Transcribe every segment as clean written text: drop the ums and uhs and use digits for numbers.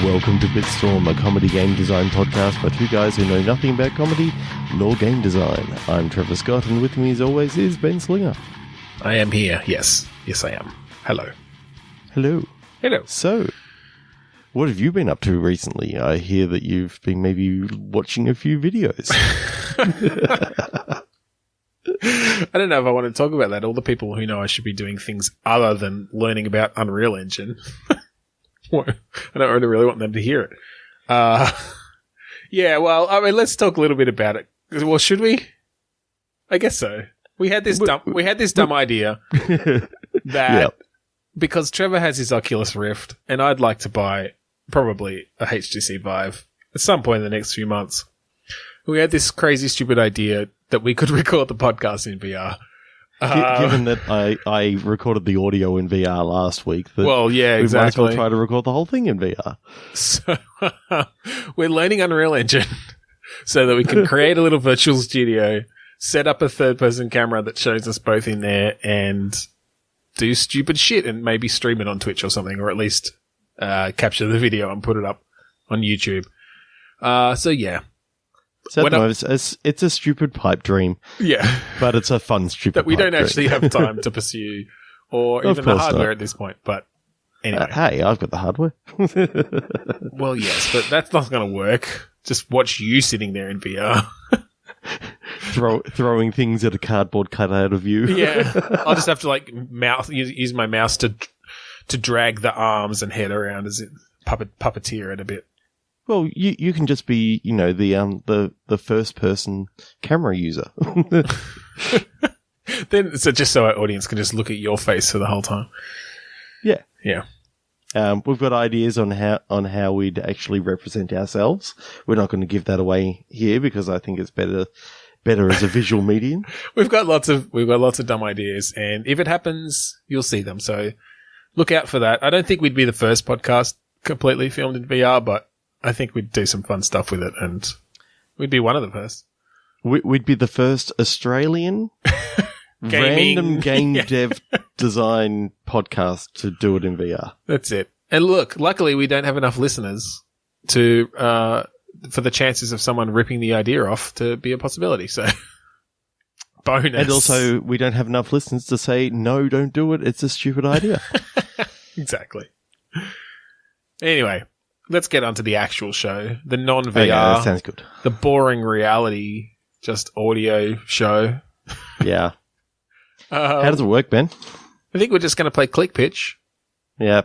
Welcome to Bitstorm, a comedy game design podcast by two guys who know nothing about comedy nor game design. I'm Trevor Scott, and with me as always is Ben Slinger. I am here, yes. Yes, I am. Hello. Hello. Hello. So, what have you been up to recently? I hear that you've been maybe watching a few videos. I don't know if I want to talk about that. All the people who know I should be doing things other than learning about Unreal Engine. I don't really want them to hear it. Yeah, well, I mean, let's talk a little bit about it. Well, should we? I guess so. We had this dumb idea that because Trevor has his Oculus Rift, and I'd like to buy probably a HTC Vive at some point in the next few months. We had this crazy, stupid idea that we could record the podcast in VR. Given that I recorded the audio in VR last week, well, yeah, we exactly. might as well try to record the whole thing in VR. So we're learning Unreal Engine so that we can create a little virtual studio, set up a third-person camera that shows us both in there, and do stupid shit and maybe stream it on Twitch or something, or at least capture the video and put it up on YouTube. So yeah. So it's a stupid pipe dream. Yeah. But it's a fun stupid that we pipe don't actually dream. have time to pursue, or even the hardware at this point. But anyway. Hey, I've got the hardware. Well, yes, but that's not going to work. Just watch you sitting there in VR. Throwing things at a cardboard cutout of you. Yeah. I'll just have to use my mouse to drag the arms and head around as it puppeteer it a bit. Well, you can just be, the first person camera user. Then, so just so our audience can just look at your face for the whole time. Yeah. Yeah. We've got ideas on how we'd actually represent ourselves. We're not going to give that away here because I think it's better as a visual medium. We've got lots of dumb ideas, and if it happens, you'll see them. So look out for that. I don't think we'd be the first podcast completely filmed in VR, but I think we'd do some fun stuff with it, and we'd be one of the first. We'd be the first Australian random game dev design podcast to do it in VR. That's it. And look, luckily we don't have enough listeners to for the chances of someone ripping the idea off to be a possibility. So, bonus. And also, we don't have enough listeners to say, no, don't do it. It's a stupid idea. Exactly. Anyway. Let's get onto the actual show. The non-VR. Okay, that sounds good. The boring reality, just audio show. Yeah. How does it work, Ben? I think we're just going to play Click Pitch. Yeah.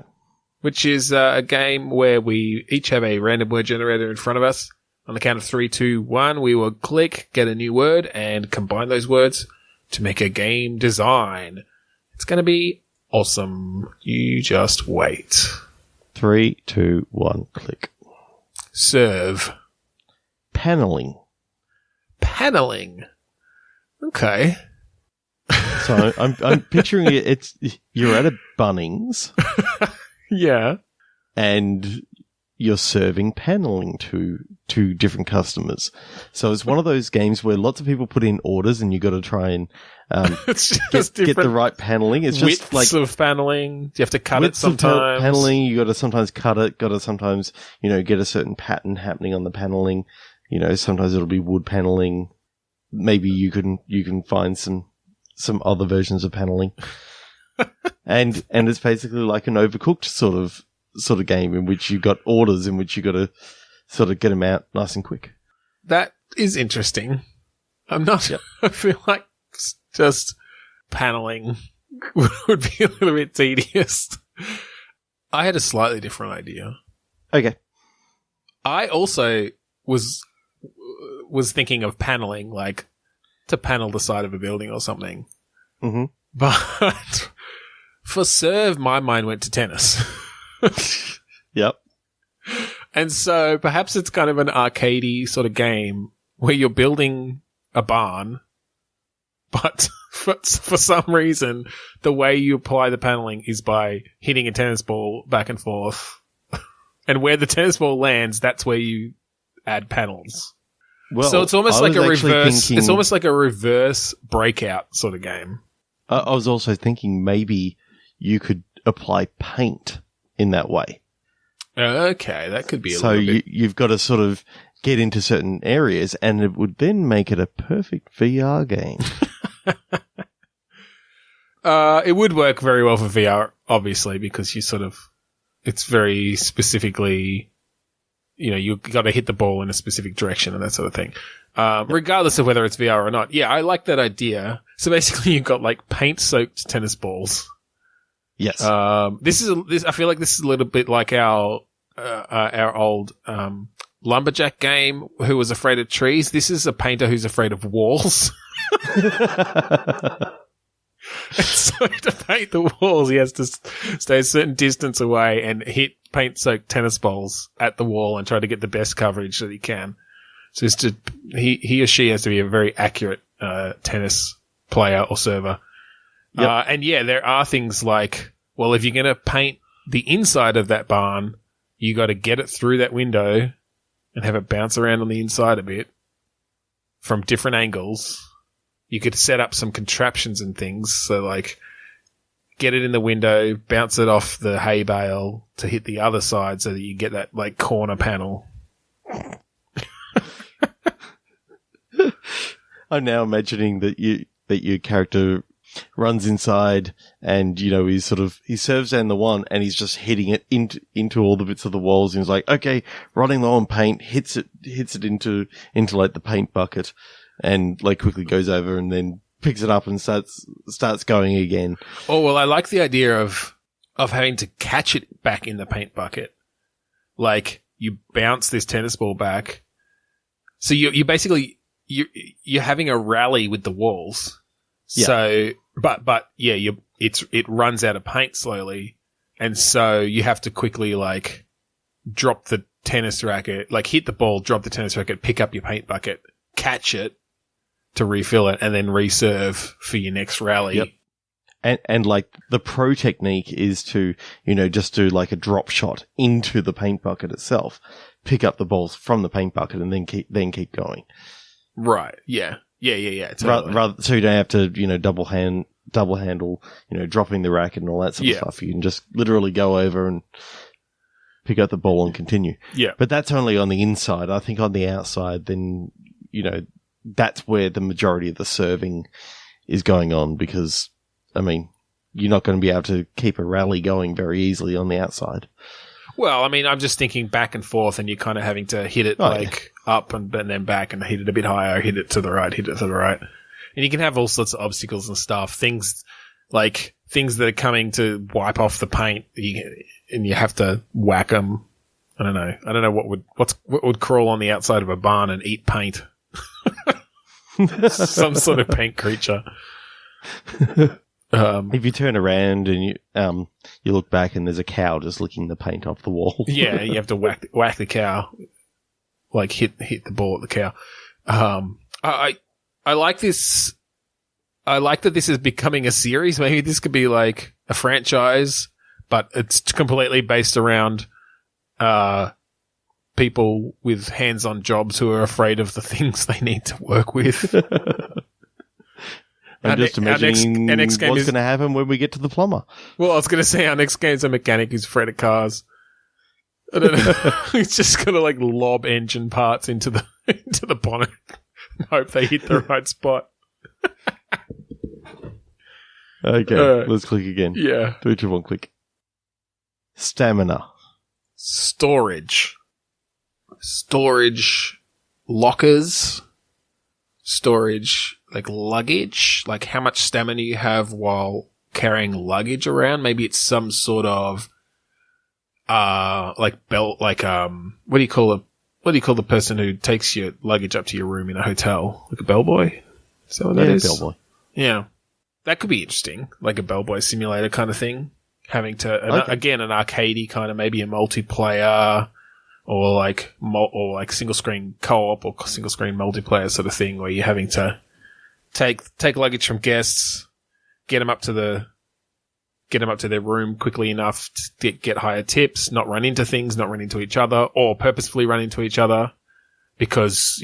Which is a game where we each have a random word generator in front of us. On the count of 3, 2, 1, we will click, get a new word, and combine those words to make a game design. It's going to be awesome. You just wait. 3, 2, 1, click. Serve. Paneling. Okay. So I'm picturing it. You're at a Bunnings. Yeah. And you're serving paneling to different customers. So it's one of those games where lots of people put in orders, and you got to try and get the right paneling. It's just widths of paneling. You have to cut it sometimes. Paneling, you got to sometimes cut it. Got to sometimes get a certain pattern happening on the paneling. Sometimes it'll be wood paneling. Maybe you can find some other versions of paneling. and it's basically like an Overcooked sort of game in which you've got orders in which you got to sort of get them out nice and quick. That is interesting. I'm not. Yep. I feel like just paneling would be a little bit tedious. I had a slightly different idea. Okay. I also was thinking of paneling, like to panel the side of a building or something. Mm-hmm. But for serve, my mind went to tennis. Yep. And so perhaps it's kind of an arcadey sort of game where you're building a barn, but for some reason, the way you apply the paneling is by hitting a tennis ball back and forth. And where the tennis ball lands, that's where you add panels. Well, so it's almost like a reverse. It's almost like a reverse Breakout sort of game. I was also thinking maybe you could apply paint in that way. Okay, that could be a so little bit. you've got to sort of get into certain areas, and it would then make it a perfect VR game. It would work very well for VR, obviously, because it's very specifically, you've got to hit the ball in a specific direction and that sort of thing. Regardless of whether it's VR or not. Yeah, I like that idea. So basically you've got like paint-soaked tennis balls. Yes. I feel like this is a little bit like our old, lumberjack game, Who Was Afraid of Trees. This is a painter who's afraid of walls. So to paint the walls, he has to stay a certain distance away and hit paint-soaked tennis balls at the wall and try to get the best coverage that he can. So he or she has to be a very accurate tennis player or server. Yep. And yeah, there are things like, well, if you're going to paint the inside of that barn, you got to get it through that window and have it bounce around on the inside a bit from different angles. You could set up some contraptions and things. So like get it in the window, bounce it off the hay bale to hit the other side so that you get that like corner panel. I'm now imagining that your character runs inside and, he serves down the one and he's just hitting it into all the bits of the walls. And he's like, okay, running low on paint, hits it into like the paint bucket and like quickly goes over and then picks it up and starts going again. Oh, well, I like the idea of having to catch it back in the paint bucket. Like you bounce this tennis ball back. So you basically, you're having a rally with the walls. Yeah. So, but yeah, it runs out of paint slowly. And so you have to quickly like drop the tennis racket, like hit the ball, drop the tennis racket, pick up your paint bucket, catch it to refill it and then reserve for your next rally. Yep. And like the pro technique is to, just do like a drop shot into the paint bucket itself, pick up the balls from the paint bucket and then keep going. Right. Yeah. Totally. Rather, so you don't have to, double handle, dropping the racket and all that sort of stuff. You can just literally go over and pick up the ball and continue. Yeah. But that's only on the inside. I think on the outside, then, that's where the majority of the serving is going on because, I mean, you're not going to be able to keep a rally going very easily on the outside. Well, I mean, I'm just thinking back and forth and you're kind of having to hit it up and then back and hit it a bit higher, hit it to the right, hit it to the right. And you can have all sorts of obstacles and stuff, things that are coming to wipe off the paint and you have to whack them. I don't know what would crawl on the outside of a barn and eat paint. Some sort of paint creature. If you turn around and you look back and there's a cow just licking the paint off the wall. Yeah, you have to whack the cow, like hit the ball at the cow. I like this. I like that this is becoming a series. Maybe this could be like a franchise, but it's completely based around people with hands-on jobs who are afraid of the things they need to work with. I'm just imagining our next game what's going to happen when we get to the plumber. Well, I was going to say our next game's a mechanic who's afraid of cars. I don't know. He's just going to like lob engine parts into the bonnet and hope they hit the right spot. Okay, let's click again. Yeah. 3, 2, 1, click. Stamina. Storage lockers. Storage, like luggage, like how much stamina you have while carrying luggage around. Maybe it's some sort of, like belt, like, what do you call the person who takes your luggage up to your room in a hotel? Like a bellboy? Is that what that is? Bellboy. Yeah. That could be interesting. Like a bellboy simulator kind of thing. Having to, again, an arcadey kind of, maybe a multiplayer, or like single screen co-op or single screen multiplayer sort of thing where you're having to take luggage from guests, get them up to their room quickly enough to get higher tips, not run into things, not run into each other, or purposefully run into each other because,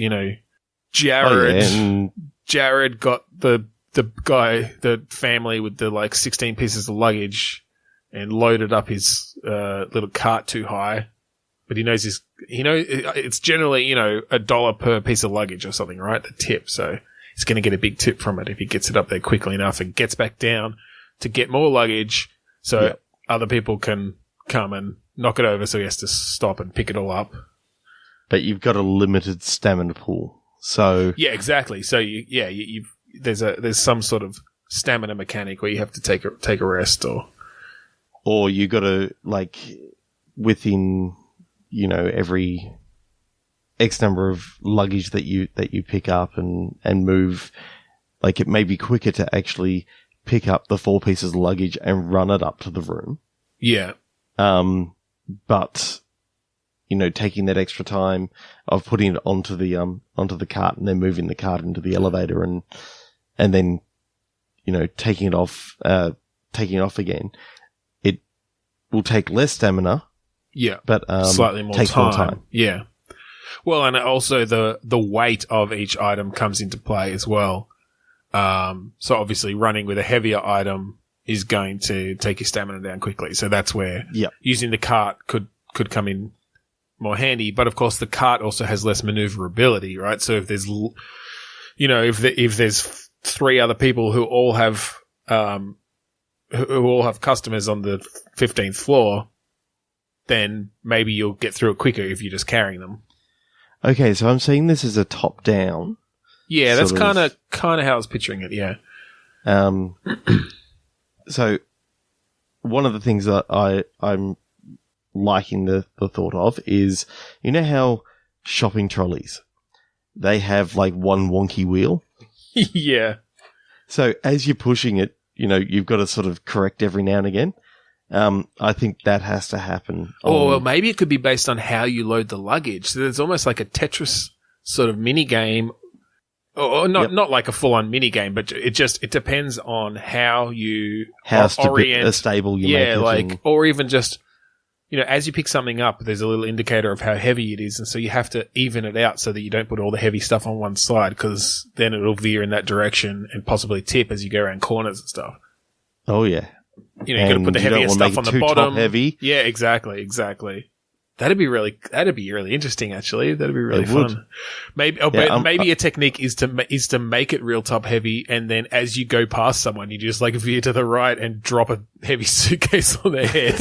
Jared got the family with the like 16 pieces of luggage and loaded up his little cart too high. but he knows it's generally, $1 per piece of luggage or something, right? The tip. So he's going to get a big tip from it if he gets it up there quickly enough and gets back down to get more luggage so other people can come and knock it over, so he has to stop and pick it all up. But you've got a limited stamina pool. So yeah, exactly. So there's some sort of stamina mechanic where you have to take a rest, or you got to, like, within, every X number of luggage that you pick up and move, like, it may be quicker to actually pick up the 4 pieces of luggage and run it up to the room. Yeah. But, taking that extra time of putting it onto the cart and then moving the cart into the elevator and then, taking it off again, it will take less stamina. Yeah. But, slightly more takes more time. Yeah. Well, and also the weight of each item comes into play as well. So obviously running with a heavier item is going to take your stamina down quickly. So that's where using the cart could come in more handy. But of course the cart also has less maneuverability, right? So if there's, if there's 3 other people who all have customers on the 15th floor, then maybe you'll get through it quicker if you're just carrying them. Okay, so I'm seeing this as a top-down. Yeah, that's kind of how I was picturing it. Yeah. So one of the things that I'm liking the thought of is, how shopping trolleys, they have like one wonky wheel. Yeah. So as you're pushing it, you've got to sort of correct every now and again. I think that has to happen. Well, maybe it could be based on how you load the luggage. So there's almost like a Tetris sort of mini game, or not like a full-on mini game, but it depends on how you orient, stable you make it. Or even just, as you pick something up, there's a little indicator of how heavy it is, and so you have to even it out so that you don't put all the heavy stuff on one side, because then it'll veer in that direction and possibly tip as you go around corners and stuff. Oh yeah. You got to put the heavier stuff on the bottom. Heavy. Yeah, exactly. That'd be really interesting. Actually, that'd be really fun. Maybe a technique is to make it real top heavy, and then as you go past someone, you just like veer to the right and drop a heavy suitcase on their head,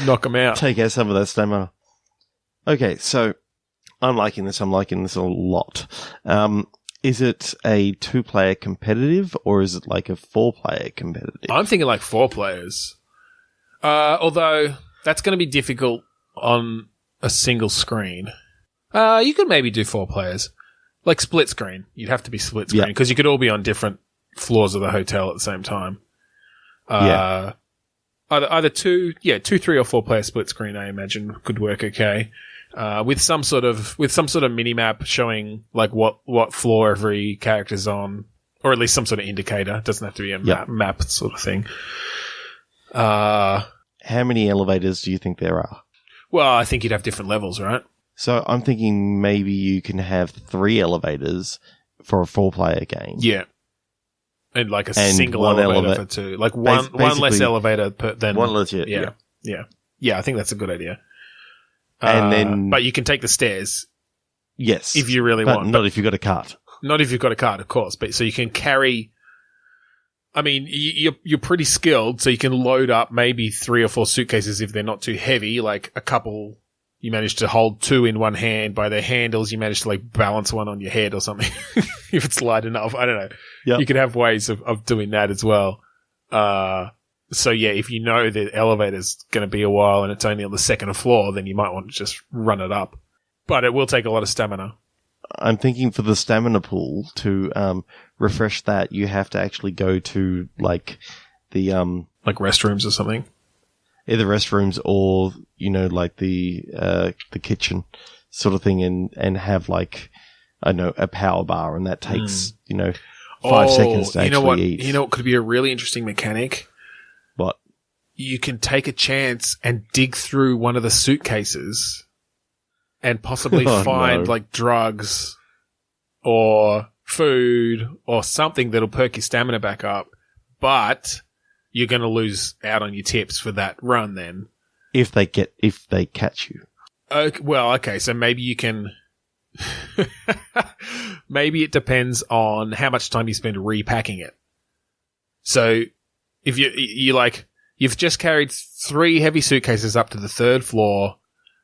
knock them out, take out some of that stamina. Okay, so I'm liking this. I'm liking this a lot. Is it a 2-player competitive, or is it like a 4-player competitive? I'm thinking like 4 players. Although that's going to be difficult on a single screen. You could maybe do 4 players. Like split screen. You'd have to be split screen because you could all be on different floors of the hotel at the same time. Either 2, 3 or 4 player split screen, I imagine could work okay. With some sort of mini map showing like what floor every character's on, or at least some sort of indicator. It doesn't have to be a map sort of thing. How many elevators do you think there are? Well, I think you'd have different levels, right? So I'm thinking maybe you can have 3 elevators for a 4-player game. Yeah. And like a single elevator for 2. Like one less elevator than one less. Yeah, I think that's a good idea. And then, but you can take the stairs. Yes. If you really want. Not if you've got a cart. Not if you've got a cart, of course. But so you can carry. I mean, you're pretty skilled, so you can load up maybe 3 or 4 suitcases if they're not too heavy. Like a couple, you manage to hold 2 in one hand. By their handles, you manage to like balance one on your head or something. If it's light enough, I don't know. Yep. You could have ways of doing that as well. So yeah, if you know the elevator's going to be a while and it's only on the 2nd floor, then you might want to just run it up. But it will take a lot of stamina. I'm thinking for the stamina pool to refresh that, you have to actually go to like the like restrooms or something. Either restrooms or like the kitchen sort of thing, and have like I don't know a power bar, and that takes 5 seconds to actually eat. You know what could be a really interesting mechanic? What? You can take a chance and dig through one of the suitcases and possibly find like drugs or food or something that'll perk your stamina back up, but you're going to lose out on your tips for that run then. if they catch you. Okay, so maybe you can. Maybe it depends on how much time you spend repacking it. So if you've just carried 3 heavy suitcases up to the 3rd floor,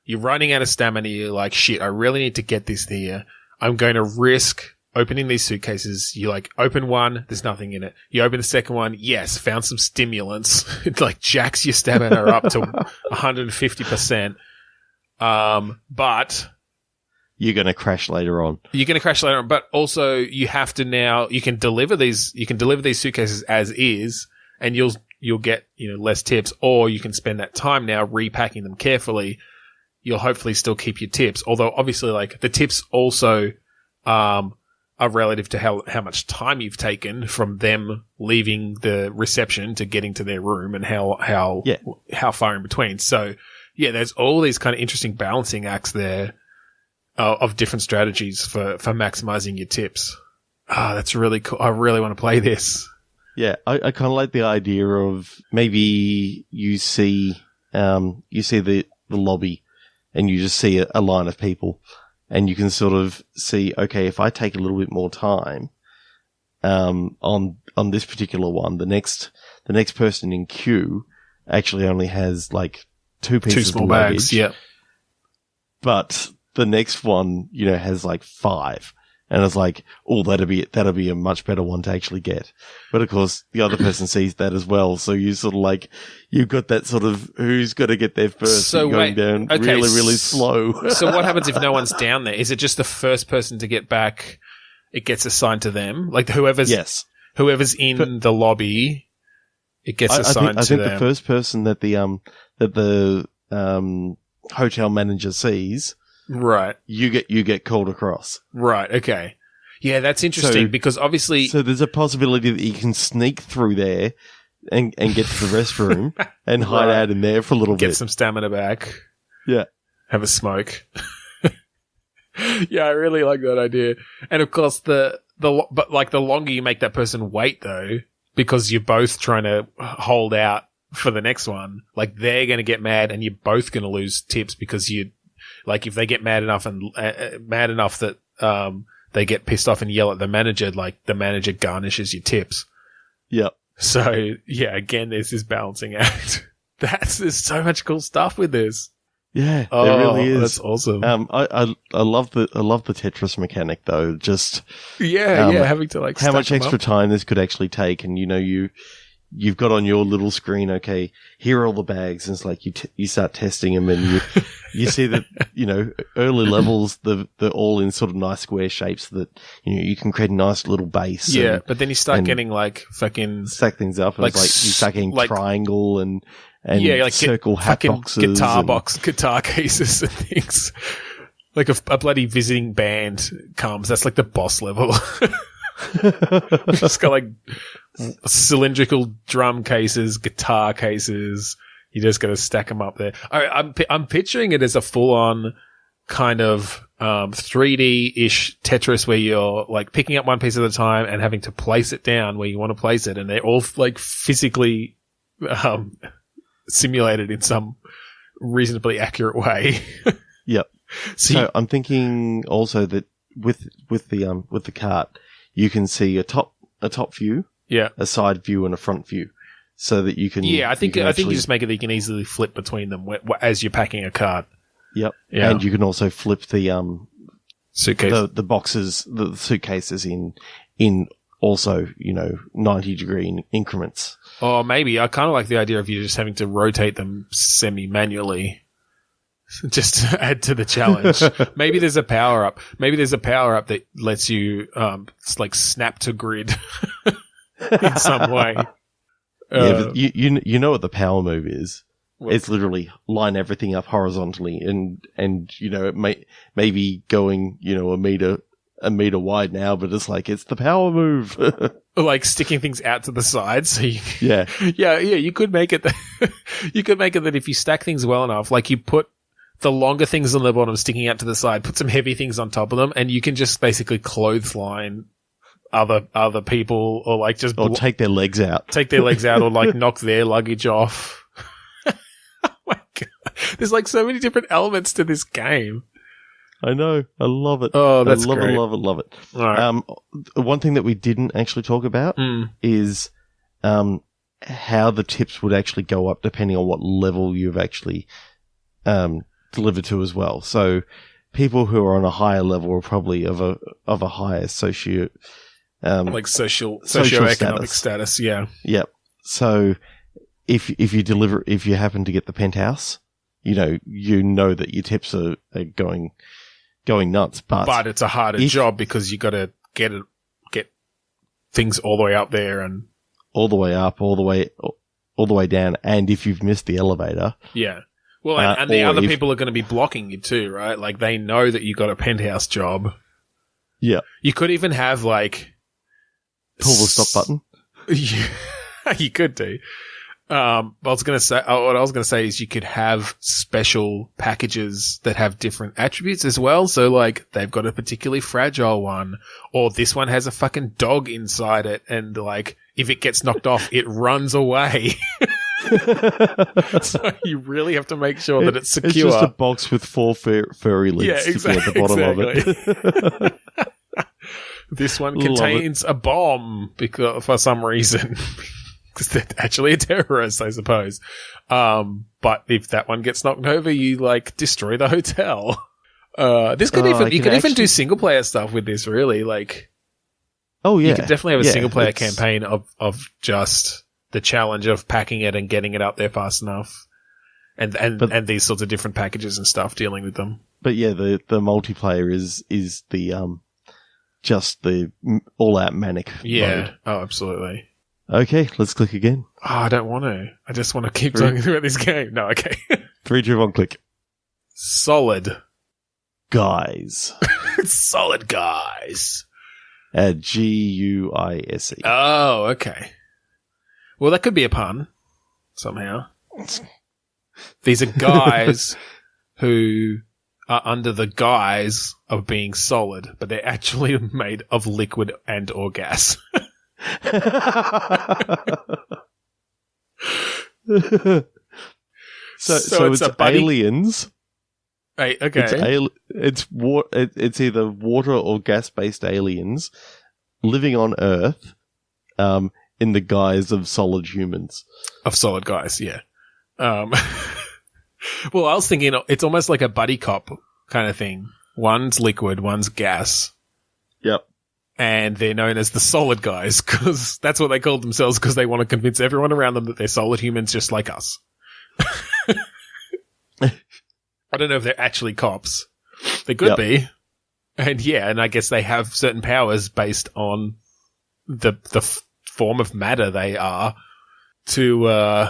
you're running out of stamina, you're like, shit, I really need to get this there. I'm going to risk opening these suitcases. You open one, there's nothing in it. You open the second one, yes, found some stimulants. It jacks your stamina up to 150%. But you're going to crash later on. But also you have to now, you can deliver these suitcases as is, and you'll get, less tips, or you can spend that time now repacking them carefully. You'll hopefully still keep your tips. Although obviously the tips also, are relative to how much time you've taken from them leaving the reception to getting to their room, and how far in between. So yeah, there's all these kind of interesting balancing acts there of different strategies for maximizing your tips. That's really cool. I really want to play this. Yeah, I kind of like the idea of maybe you see the lobby and you just see a line of people, and you can sort of see, okay, if I take a little bit more time on this particular one, the next person in queue actually only has 2 pieces small of luggage. bags, yeah. But the next one, has 5. And it's that'll be a much better one to actually get. But of course, the other person sees that as well. So you sort of you've got that sort of who's got to get there first. So going down really, really slow. So what happens if no one's down there? Is it just the first person to get back? It gets assigned to them? Whoever's in the lobby, it gets assigned to them. I think the first person that the hotel manager sees, right, you get called across. Right. Okay. Yeah, that's interesting because obviously, so there's a possibility that you can sneak through there and get to the restroom and hide out in there for a little bit, get some stamina back. Yeah, have a smoke. Yeah, I really like that idea. And of course, the longer you make that person wait though, because you're both trying to hold out for the next one, they're going to get mad and you're both going to lose tips because if they get mad enough that they get pissed off and yell at the manager, the manager garnishes your tips. Yep. So yeah, again, there's this balancing act. There's so much cool stuff with this. Yeah, there really is. That's awesome. I love the Tetris mechanic though. Just having to how much extra time this could actually take, and you've got on your little screen, okay, here are all the bags, and it's you start testing them, and you see that, early levels, they're all in sort of nice square shapes so that, you can create a nice little base. Yeah, but then you start getting fucking... stack things up, and you start getting triangle and circle hat boxes. Guitar cases and things. A bloody visiting band comes, that's the boss level. Just got cylindrical drum cases, guitar cases. You just got to stack them up there. I'm picturing it as a full-on kind of 3D-ish Tetris where you're picking up one piece at a time and having to place it down where you want to place it, and they're all physically simulated in some reasonably accurate way. Yep. So I'm thinking also that with the cart, you can see a top view, a side view, and a front view, so that you can. Yeah, I think you just make it that you can easily flip between them as you're packing a cart. Yep, yeah. And you can also flip the suitcase, the boxes, the suitcases in also 90-degree increments. Or maybe I kind of like the idea of you just having to rotate them semi-manually. Just to add to the challenge. Maybe there's a power up. Maybe there's a power up that lets you, snap to grid in some way. But you know what the power move is. What? It's literally line everything up horizontally and it may be going, a meter wide now, but it's the power move. Sticking things out to the sides. So yeah. You could make it that if you stack things well enough, you put the longer things on the bottom sticking out to the side, put some heavy things on top of them, and you can just basically clothesline other people, or take their legs out. Take their legs out, or knock their luggage off. Oh my God. There's like so many different elements to this game. I know. I love it. Oh, that's I love great. it, love it, love it. All right. One thing that we didn't actually talk about is how the tips would actually go up depending on what level you've actually delivered to as well. So people who are on a higher level are probably of a higher socioeconomic status. Yeah. Yep. So if you happen to get the penthouse, you know that your tips are going nuts. But it's a harder job because you got to get things all the way up there and all the way up, all the way down. And if you've missed the elevator, yeah. Well, and the other people are going to be blocking you too, right? Like they know that you got a penthouse job. Yeah. You could even have like pull the stop button. You could do. What I was going to say is you could have special packages that have different attributes as well. So like they've got a particularly fragile one, or this one has a fucking dog inside it, and like if it gets knocked off, it runs away. So you really have to make sure that it's secure. It's just a box with 4 furry legs sticking at the bottom of it. This one contains a bomb because for some reason. Because they're actually a terrorist, I suppose. But if that one gets knocked over, you like destroy the hotel. You could even do single player stuff with this, really. Like, oh yeah, you could definitely have a single player campaign of just the challenge of packing it and getting it up there fast enough, and these sorts of different packages and stuff dealing with them. But yeah, the multiplayer is the just the all out manic mode. Oh, absolutely. Okay, let's click again. Oh, I don't want to. I just want to keep talking about this game. No, okay. 3, 2, 1, click. Solid. Guys. Solid guys. Guise. Oh, okay. Well, that could be a pun. Somehow. These are guys who are under the guise of being solid, but they're actually made of liquid and or gas. so it's aliens. Right, okay. It's either water or gas based aliens living on Earth, in the guise of solid humans. Of solid guys, yeah. Well, I was thinking it's almost like a buddy cop kind of thing. One's liquid, one's gas. Yep. And they're known as the solid guys because that's what they call themselves because they want to convince everyone around them that they're solid humans just like us. I don't know if they're actually cops. They could be. And I guess they have certain powers based on the form of matter they are to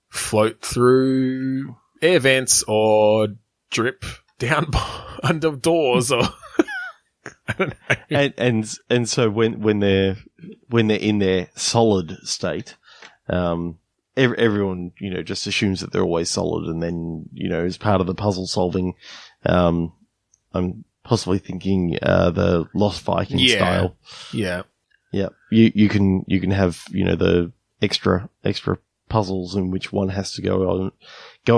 float through air vents or drip down under doors or... I don't know. And so when they're in their solid state, everyone just assumes that they're always solid, and then as part of the puzzle solving, I'm possibly thinking the Lost Viking style. Yeah. You can have the extra puzzles in which one has to go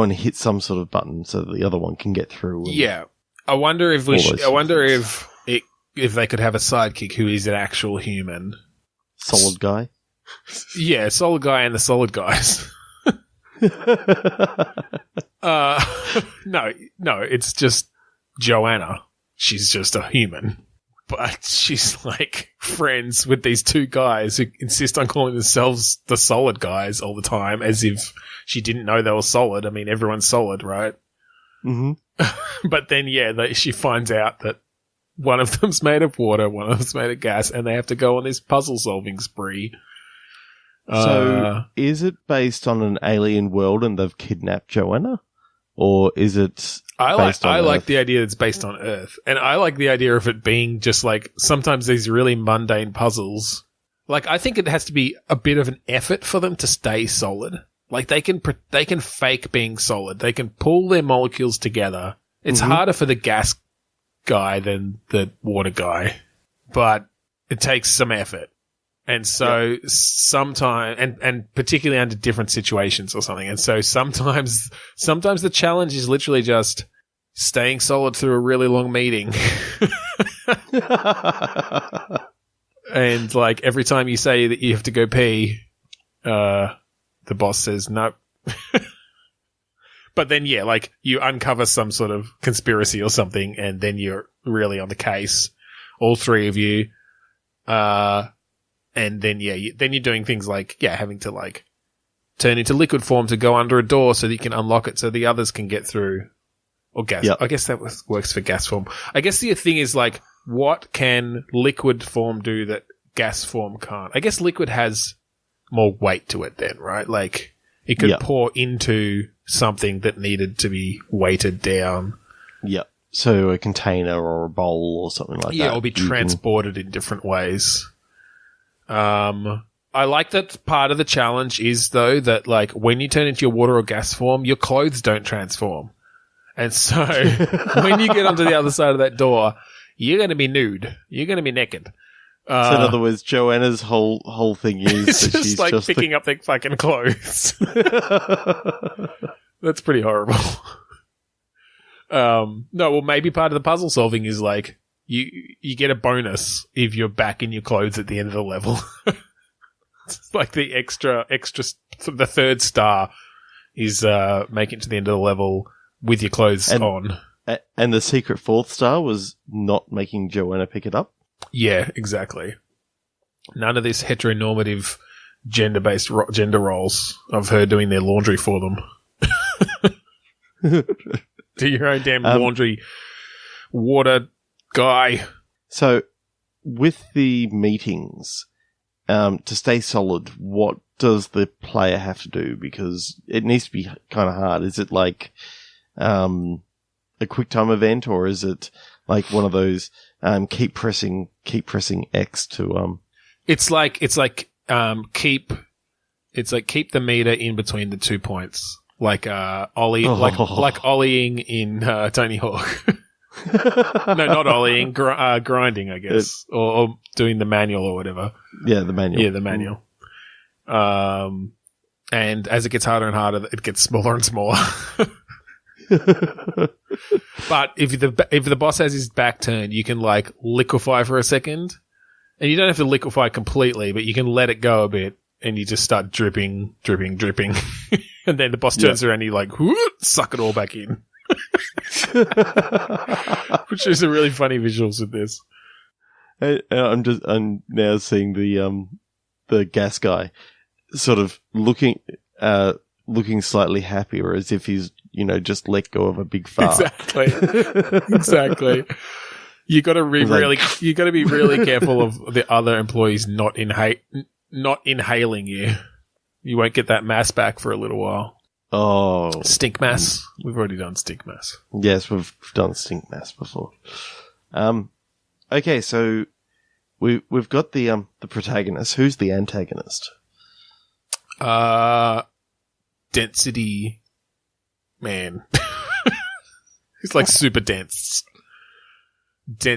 and hit some sort of button so that the other one can get through. Yeah. I wonder if if they could have a sidekick who is an actual human. Solid guy? Yeah, solid guy and the solid guys. No, it's just Joanna. She's just a human. But she's like friends with these two guys who insist on calling themselves the solid guys all the time as if she didn't know they were solid. I mean, everyone's solid, right? Mm-hmm. But then, she finds out that one of them's made of water, one of them's made of gas, and they have to go on this puzzle-solving spree. So, is it based on an alien world and they've kidnapped Joanna? Or is it I like the idea that it's based on Earth. And I like the idea of it being just like sometimes these really mundane puzzles. Like, I think it has to be a bit of an effort for them to stay solid. Like, they can fake being solid. They can pull their molecules together. It's harder for the gas guy than the water guy, but it takes some effort. And so sometimes, and particularly under different situations or something. And so sometimes the challenge is literally just staying solid through a really long meeting. And like every time you say that you have to go pee, the boss says no. But then, yeah, like you uncover some sort of conspiracy or something, and then you're really on the case, all three of you. And then, then you're doing things like, having to like turn into liquid form to go under a door so that you can unlock it so the others can get through. Or gas. Yep. I guess that works for gas form. I guess the thing is like, what can liquid form do that gas form can't? I guess liquid has more weight to it then, right? Like it could pour into something that needed to be weighted down. Yep. So a container or a bowl or something like that. Yeah, or be transported in different ways. I like that part of the challenge is though that like when you turn into your water or gas form, your clothes don't transform. And so when you get onto the other side of that door, you're going to be nude. You're going to be naked. So in other words, Joanna's whole thing is it's that just she's like just picking up their fucking clothes. That's pretty horrible. No, well, maybe part of the puzzle solving is like you get a bonus if you're back in your clothes at the end of the level. It's like the extra, the third star is make it to the end of the level with your clothes on. And the secret fourth star was not making Joanna pick it up? Yeah, exactly. None of this heteronormative gender-based gender roles of her doing their laundry for them. Do your own damn laundry, water guy. So, with the meetings, to stay solid, what does the player have to do? Because it needs to be kind of hard. Is it like a quick time event, or is it like one of those keep pressing X to It's like keep the meter in between the 2 points, like ollie, like ollieing in Tony Hawk. No, not ollieing, grinding, I guess, or doing the manual or whatever. Yeah, the manual. Yeah, the manual. And as it gets harder and harder, it gets smaller and smaller. But if the boss has his back turned, you can like liquefy for a second, and you don't have to liquefy completely, but you can let it go a bit, and you just start dripping, and then the boss turns around, and you like suck it all back in, which is a really funny visuals with this. I'm now seeing the gas guy sort of looking slightly happier, as if he's just let go of a big fart. Exactly. You got to be really careful of the other employees not inhaling you. You won't get that mass back for a little while. Oh, stink mass. We've already done stink mass. Yes, we've done stink mass before. Okay, so we've got the protagonist. Who's the antagonist? Density man. He's like super dense.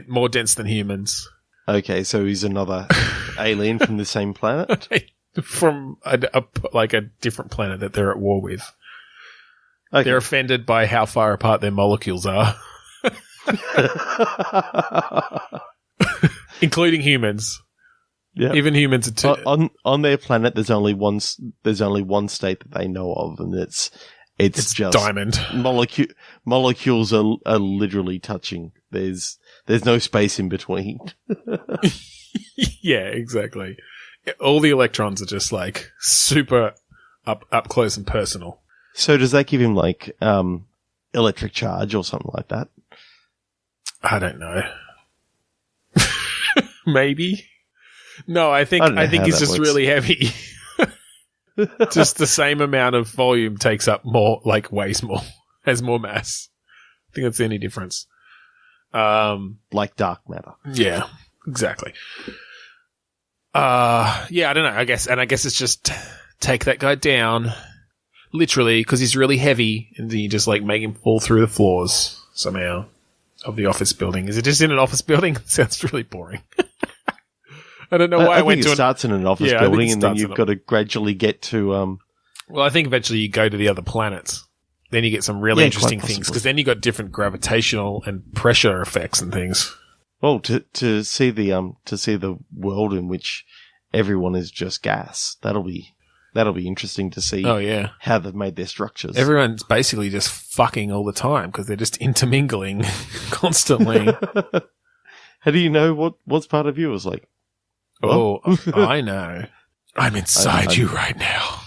More dense than humans. Okay, so he's another alien from the same planet? From a different planet that they're at war with. Okay. They're offended by how far apart their molecules are. Including humans. Yeah. Even humans are too. On their planet, there's only one state that they know of, and it's just diamond. Molecules are literally touching. There's no space in between. Yeah, exactly. All the electrons are just like super up close and personal. So does that give him like electric charge or something like that? I don't know. Maybe. No, I think he's just really heavy. Just the same amount of volume takes up more, like weighs more, has more mass. I think that's the only difference. Like dark matter. Yeah, exactly. I don't know. I guess it's just take that guy down, literally, because he's really heavy, and then you just like make him fall through the floors somehow of the office building. Is it just in an office building? It sounds really boring. I don't know why I went think to it starts in an office Yeah, I think building, it and then starts you've in got to gradually get to. Well, I think eventually you go to the other planets. Then you get some really Yeah, interesting quite things possibly. because then you got different gravitational and pressure effects and things. Well, to see the world in which everyone is just gas. That'll be interesting to see. Oh yeah, how they've made their structures. everyone's basically just fucking all the time because they're just intermingling constantly. How do you know what's part of you is like? Oh, I know. I'm inside you right now.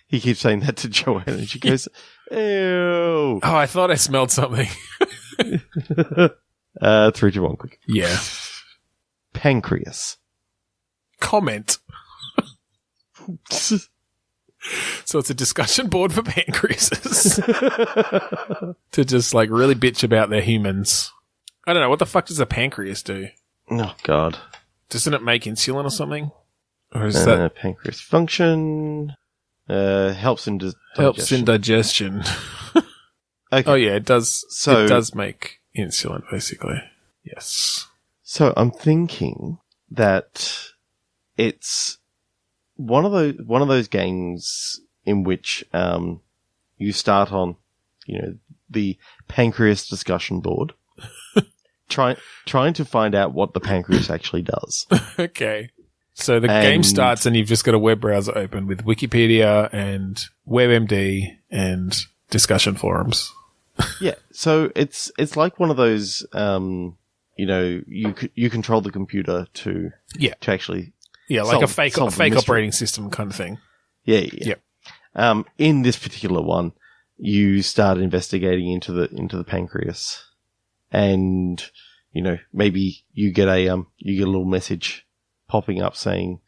He keeps saying that to Joanne, and she goes, "Ew." Oh, I thought I smelled something. 3, 2, 1, quick. Yeah. Pancreas. Comment. So it's a discussion board for pancreases to just like really bitch about their humans. I don't know. What the fuck does a pancreas do? Oh God. Doesn't it make insulin or something? Or is that pancreas function? Helps in helps in digestion? Okay. Oh yeah, it does. So it does make insulin, basically. Yes. So I'm thinking that it's one of those games in which you start on, the pancreas discussion board, trying to find out what the pancreas actually does. Okay. So the game starts and you've just got a web browser open with Wikipedia and WebMD and discussion forums. Yeah. So it's like one of those, you control the computer to actually. Yeah, like solve a fake the operating system kind of thing. Yeah. Yep. In this particular one, you start investigating into the pancreas, and maybe you get a little message popping up saying,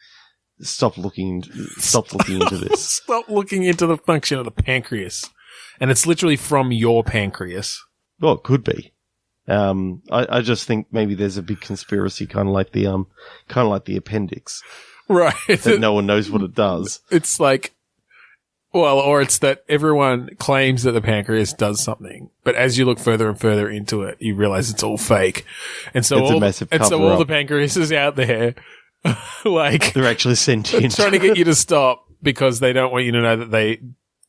"Stop looking into this." Stop looking into the function of the pancreas, and it's literally from your pancreas. Well, it could be. I just think maybe there's a big conspiracy, kind of like the appendix, Right? that no one knows what it does. It's like, well, or it's that everyone claims that the pancreas does something, but as you look further and further into it, you realize it's all fake, and so It's a massive all cover-up. the pancreases out there, like They're actually sentient. trying to get you to stop because they don't want you to know that they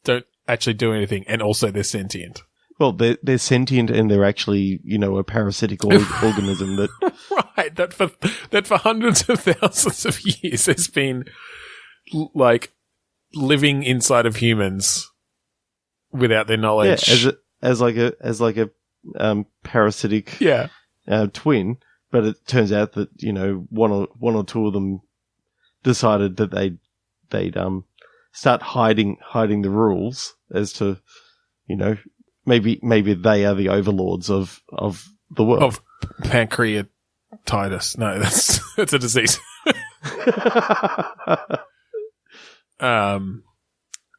don't actually do anything, and also they're sentient. Well, they're sentient, and they're actually, a parasitic organism that. Right, that for hundreds of thousands of years has been like living inside of humans without their knowledge. Yeah, as like a parasitic twin, but it turns out that one or two of them decided that they'd start hiding the rules as to maybe they are the overlords of the world. Of pancreatitis. No, that's a disease.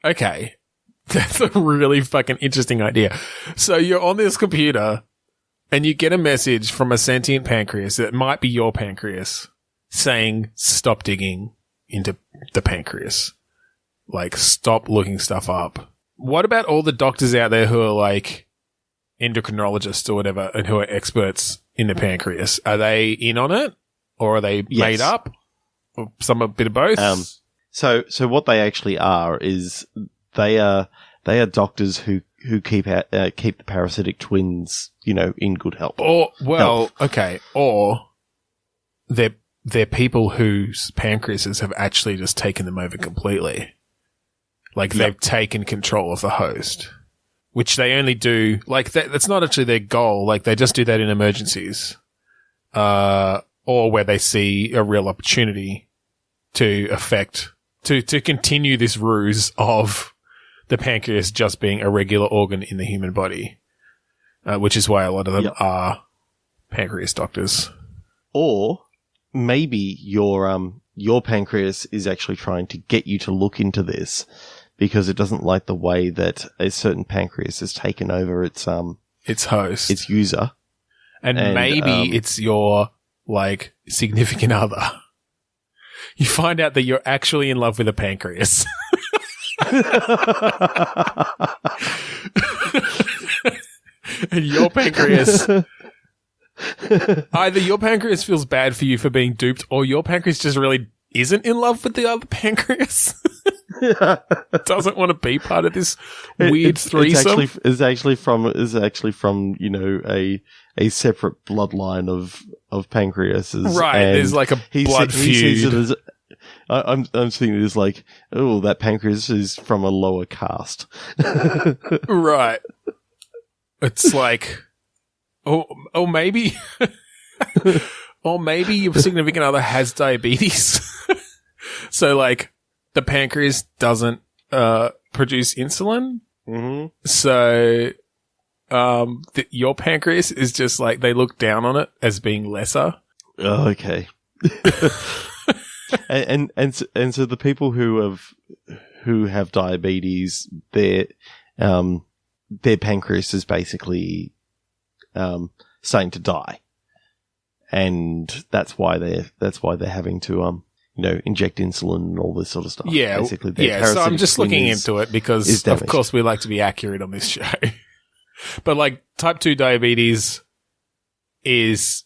Okay. That's a really fucking interesting idea. So you're on this computer and you get a message from a sentient pancreas that might be your pancreas saying, stop digging into the pancreas. Like, stop looking stuff up. What about all the doctors out there who are like endocrinologists or whatever and who are experts in the pancreas? Are they in on it or are they made up? Or a bit of both? So what they actually are is they are doctors who keep the parasitic twins, in good health. Or they're people whose pancreases have actually just taken them over completely. Like they've taken control of the host, which they only do like that's not actually their goal. Like they just do that in emergencies, or where they see a real opportunity to continue this ruse of the pancreas just being a regular organ in the human body, which is why a lot of them are pancreas doctors. Or maybe your pancreas is actually trying to get you to look into this because it doesn't like the way that a certain pancreas has taken over its host, its user. And maybe it's your, like, significant other. You find out that you're actually in love with a pancreas. And your pancreas Either your pancreas feels bad for you for being duped, or your pancreas just really isn't in love with the other pancreas. Doesn't want to be part of this weird threesome. It's actually from a separate bloodline of pancreases. Right, there's like a blood feud. He sees it as, I'm seeing it as like, oh, that pancreas is from a lower caste. Right. It's like, or maybe, or maybe your significant other has diabetes. So like the pancreas doesn't produce insulin. Mm-hmm. So your pancreas is just like, they look down on it as being lesser. Oh, okay. and so the people who have diabetes, their pancreas is basically starting to die, and that's why they're having to inject insulin and all this sort of stuff. Yeah, basically. So I'm just looking into it because, of course, we like to be accurate on this show. But like type 2 diabetes is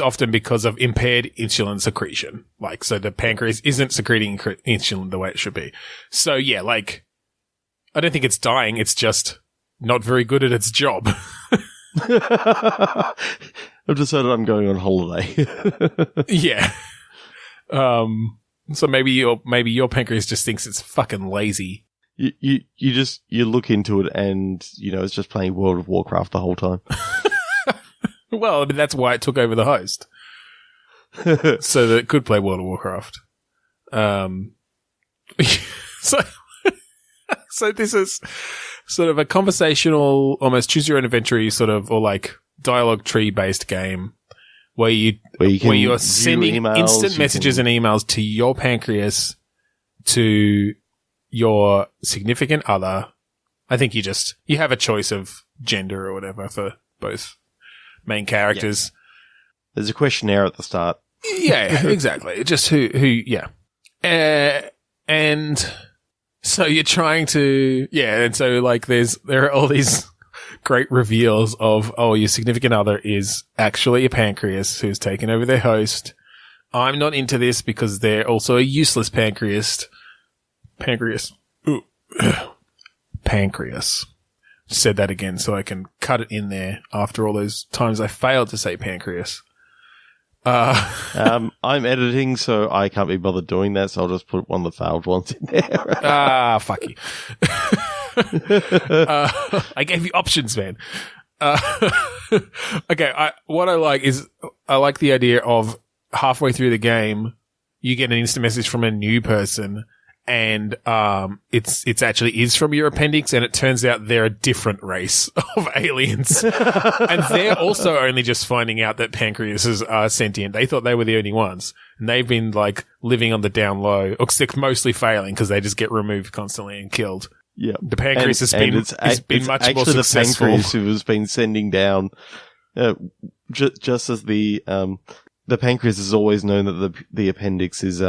often because of impaired insulin secretion. Like, so the pancreas isn't secreting insulin the way it should be. So yeah, like, I don't think it's dying. It's just not very good at its job. I've decided I'm going on holiday. Yeah. So maybe your pancreas just thinks it's fucking lazy. You look into it and, it's just playing World of Warcraft the whole time. Well, I mean, that's why it took over the host. So that it could play World of Warcraft. So this is sort of a conversational, almost choose your own adventure sort of, or like dialogue tree based game where you're sending instant messages and emails to your pancreas, to your significant other. I think you have a choice of gender or whatever for both main characters. Yeah. There's a questionnaire at the start. Yeah, exactly. Just who, yeah. And so you're trying to, and so like there are all these great reveals of, your significant other is actually a pancreas who's taken over their host. I'm not into this because they're also a useless pancreas. Ooh. Pancreas. Said that again so I can cut it in there after all those times I failed to say pancreas. I'm editing, so I can't be bothered doing that, so I'll just put one of the failed ones in there. Fuck you. I gave you options, man. Okay, what I like is I like the idea of halfway through the game, you get an instant message from a new person, and it's actually is from your appendix, and it turns out they're a different race of aliens. And they're also only just finding out that pancreases are sentient. They thought they were the only ones. And they've been like living on the down low, or mostly failing because they just get removed constantly and killed. Yeah. The pancreas has been much more successful. The pancreas who has been sending down, just as the pancreas has always known that the appendix is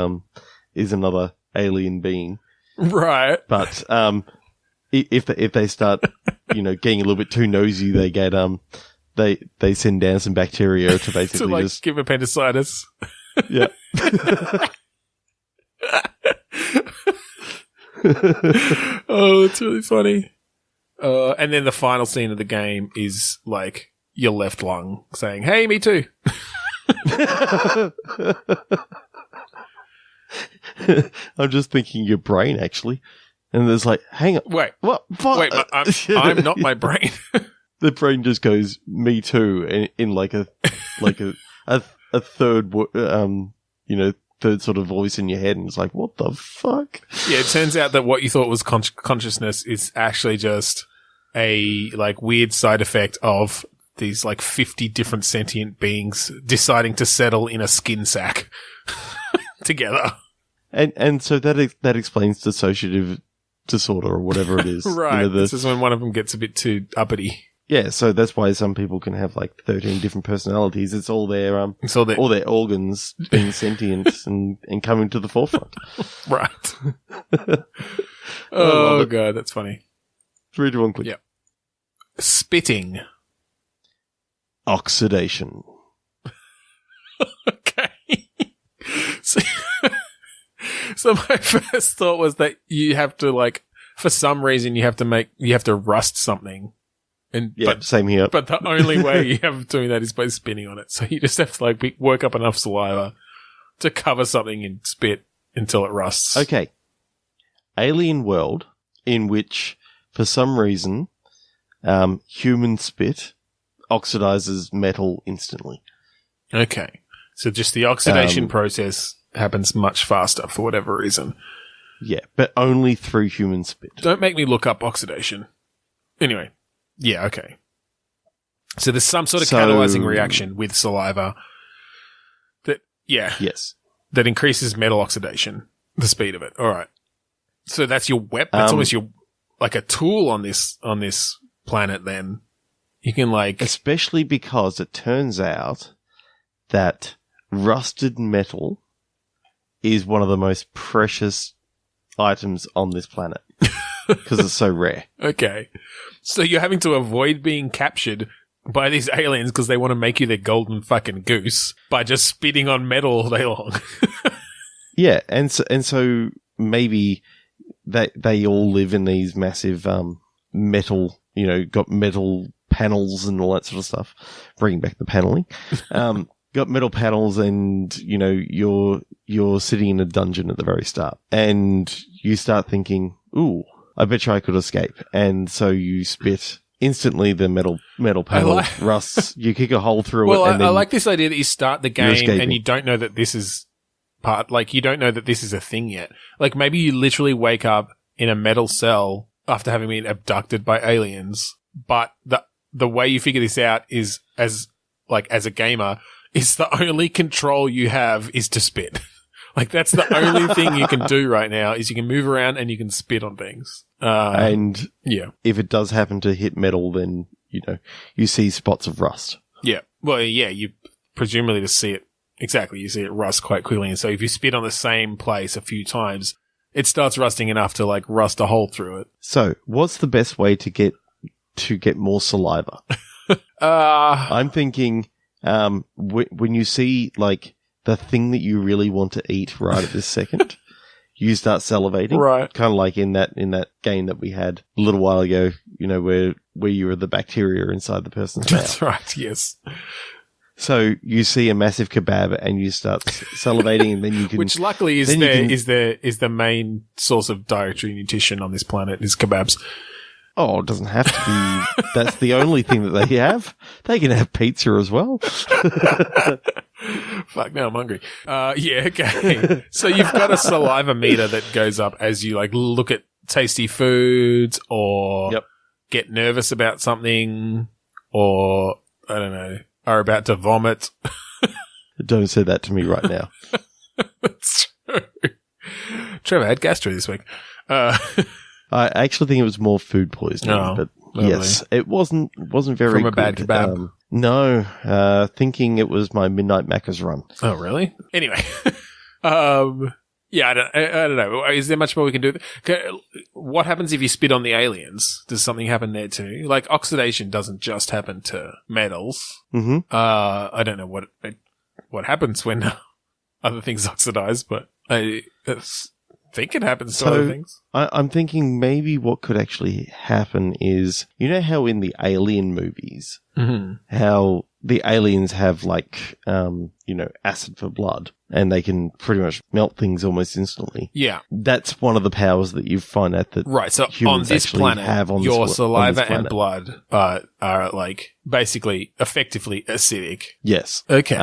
another alien being, right? But if they start getting a little bit too nosy, they get they send down some bacteria to basically to, like, just give appendicitis. Yeah. Oh, it's really funny. And then the final scene of the game is like your left lung saying, "Hey, me too." I'm just thinking your brain, actually. And there's like, hang on. Wait. What? Wait, I'm not my brain. The brain just goes, me too, in like a third, third sort of voice in your head. And it's like, what the fuck? Yeah, it turns out that what you thought was consciousness is actually just a like weird side effect of these like 50 different sentient beings deciding to settle in a skin sack together. And so that explains dissociative disorder or whatever it is. Right. This is when one of them gets a bit too uppity. Yeah, so that's why some people can have like 13 different personalities. It's all their all their organs being sentient and coming to the forefront. Right. Oh god, that's funny. 3, 2, 1, click. Yep. Spitting. Oxidation. So my first thought was that you have to like, for some reason, you have to rust something. And Yeah, same here. But the only way you have of doing that is by spinning on it. So you just have to like work up enough saliva to cover something in spit until it rusts. Okay. Alien world in which, for some reason, human spit oxidizes metal instantly. Okay. So just the oxidation process happens much faster for whatever reason. Yeah, but only through human spit. Don't make me look up oxidation. Anyway. Yeah, okay. So there's some sort of catalyzing reaction with saliva that, yes, that increases metal oxidation, the speed of it. All right. So that's your weapon. That's almost your, like a tool on this planet then. You can like... Especially because it turns out that rusted metal is one of the most precious items on this planet because it's so rare. Okay. So you're having to avoid being captured by these aliens because they want to make you their golden fucking goose by just spitting on metal all day long. Yeah, and so maybe they all live in these massive metal, got metal panels and all that sort of stuff. Bringing back the paneling. Got metal panels and, you're sitting in a dungeon at the very start and you start thinking, ooh, I bet you I could escape. And so you spit instantly the metal panel rusts. You kick a hole through it. And I like this idea that you start the game and you don't know that this is you don't know that this is a thing yet. Like maybe you literally wake up in a metal cell after having been abducted by aliens. But the way you figure this out is as a gamer, is the only control you have is to spit. Like that's the only thing you can do right now is you can move around and you can spit on things. And yeah, if it does happen to hit metal, then, you see spots of rust. Yeah. Well, yeah, you presumably to see it. Exactly. You see it rust quite quickly. And so if you spit on the same place a few times, it starts rusting enough to like rust a hole through it. So what's the best way to get more saliva? I'm thinking, when you see like the thing that you really want to eat right at this second, you start salivating. Right. Kind of like in that game that we had a little while ago, where you were the bacteria inside the person's mouth. That's right. Yes. So you see a massive kebab and you start salivating and then you can... Which luckily is the main source of dietary nutrition on this planet is kebabs. Oh, it doesn't have to be. That's the only thing that they have. They can have pizza as well. Fuck, now I'm hungry. Yeah, okay. So you've got a saliva meter that goes up as you like look at tasty foods or get nervous about something or, I don't know, are about to vomit. Don't say that to me right now. That's true. Trevor had gastro this week. I actually think it was more food poisoning, but lovely. Yes, it wasn't very From a good. bad kebab. No, thinking it was my Midnight Macca's run. Oh, really? Anyway, yeah, I don't know. Is there much more we can do? What happens if you spit on the aliens? Does something happen there too? Like oxidation doesn't just happen to metals. Mm-hmm. I don't know what happens when other things oxidize, but I think it happens to other things. I'm thinking maybe what could actually happen is, how in the Alien movies, how the aliens have like, acid for blood and they can pretty much melt things almost instantly. Yeah. That's one of the powers that you find out that right. So on this planet, your saliva and blood are like basically effectively acidic. Yes. Okay.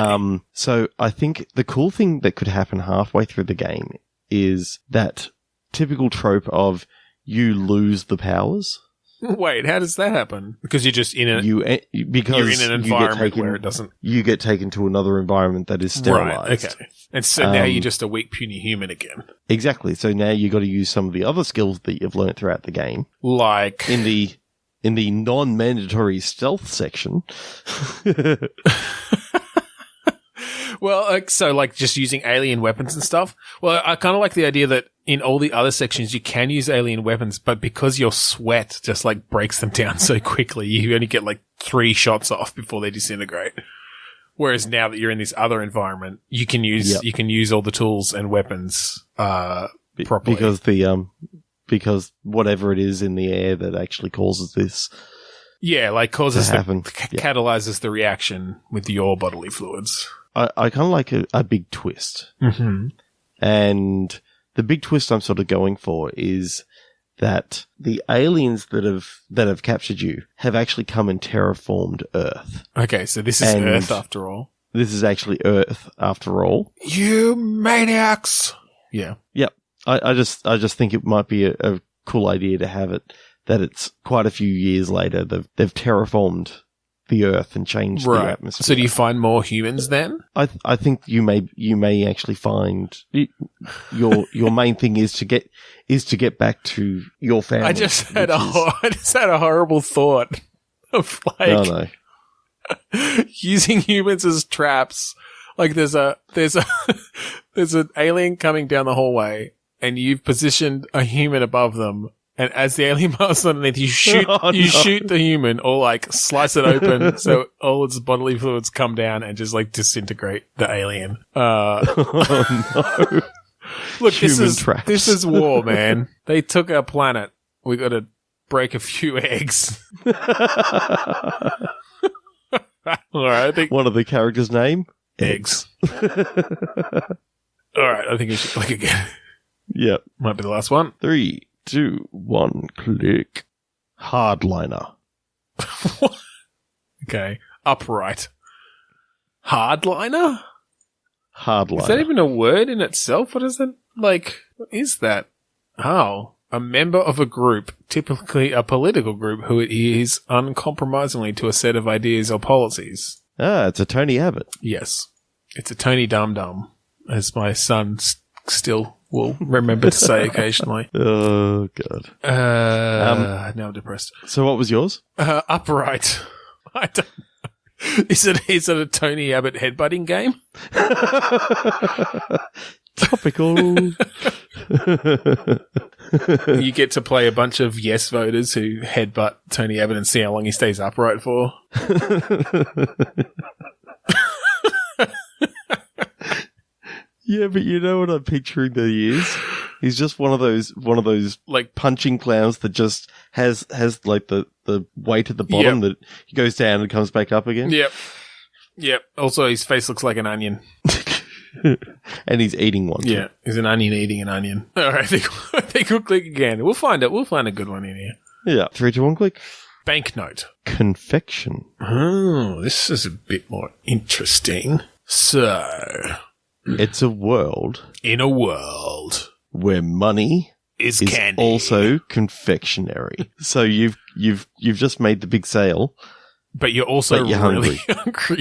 So I think the cool thing that could happen halfway through the game is that typical trope of you lose the powers. Wait, how does that happen? Because you're just in you're in an environment where it doesn't. You get taken to another environment that is sterilized. Right, okay. And so now you're just a weak, puny human again. Exactly. So now you got to use some of the other skills that you've learned throughout the game, like in the non-mandatory stealth section. Well, so like just using alien weapons and stuff. Well, I kind of like the idea that in all the other sections you can use alien weapons, but because your sweat just like breaks them down so quickly, you only get like 3 shots off before they disintegrate. Whereas now that you're in this other environment, you can use all the tools and weapons properly. Because whatever it is in the air that actually causes this. Yeah, like causes to happen. Catalyzes the reaction with your bodily fluids. I kind of like a big twist. Mm-hmm. And the big twist I'm sort of going for is that the aliens that have captured you have actually come and terraformed Earth. Okay, so this is Earth after all. This is actually Earth after all. You maniacs! Yeah. Yep. I just think it might be a cool idea to have it that it's quite a few years later they've terraformed the Earth and changed the atmosphere. So do you find more humans then? I think you may actually find your main thing is to get back to your family. I just had a horrible thought of like using humans as traps. Like there's an alien coming down the hallway and you've positioned a human above them. And as the alien passes underneath, you shoot the human or like slice it open so all its bodily fluids come down and just like disintegrate the alien. No. Look, this is war, man. They took our planet. We got to break a few eggs. All right, I think one of the characters' name eggs. All right, I think we should click again. Yep, might be the last one. 3, 2, 1, click. Hardliner. Okay. Upright. Hardliner? Hardliner. Is that even a word in itself? What is it? Like, what is that? Oh. A member of a group, typically a political group, who adheres uncompromisingly to a set of ideas or policies. Ah, it's a Tony Abbott. Yes. It's a Tony Dum Dum, as my son still will remember to say occasionally. Oh, God. Now I'm depressed. So what was yours? Upright. I don't know. Is it a Tony Abbott headbutting game? Topical. You get to play a bunch of yes voters who headbutt Tony Abbott and see how long he stays upright for. Yeah, but you know what I'm picturing that he is? He's just one of those like punching clowns that just has like the weight at the bottom that he goes down and comes back up again. Yep. Also, his face looks like an onion. And he's eating one. Yeah, he's an onion eating an onion. All right, I think we'll click again. We'll find it. We'll find a good one in here. Yeah. 3, 2, 1, click. Banknote. Confection. Oh, this is a bit more interesting. So, it's a world. In a world where money is candy. Also confectionery. So you've just made the big sale. But you're also really hungry.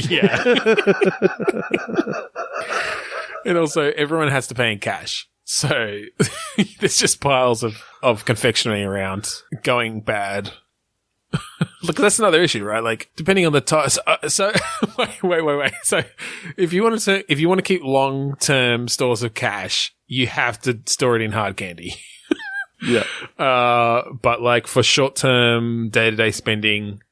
Yeah. And also, everyone has to pay in cash. So there's just piles of confectionery around going bad. Look, that's another issue, right? Like, depending on the time. So wait. So if you want to keep long-term stores of cash, you have to store it in hard candy. Yeah. But like for short-term day-to-day spending,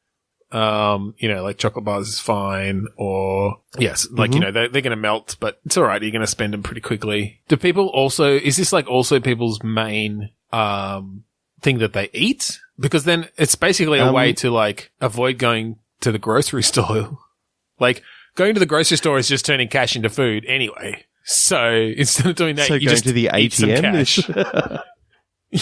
like chocolate bars is fine, or yes, like, they're going to melt, but it's all right. You're going to spend them pretty quickly. Do people also, is this like also people's main, thing that they eat? Because then it's basically a way to like avoid going to the grocery store. Like going to the grocery store is just turning cash into food anyway. So instead of doing that, you just to the ATM some cash.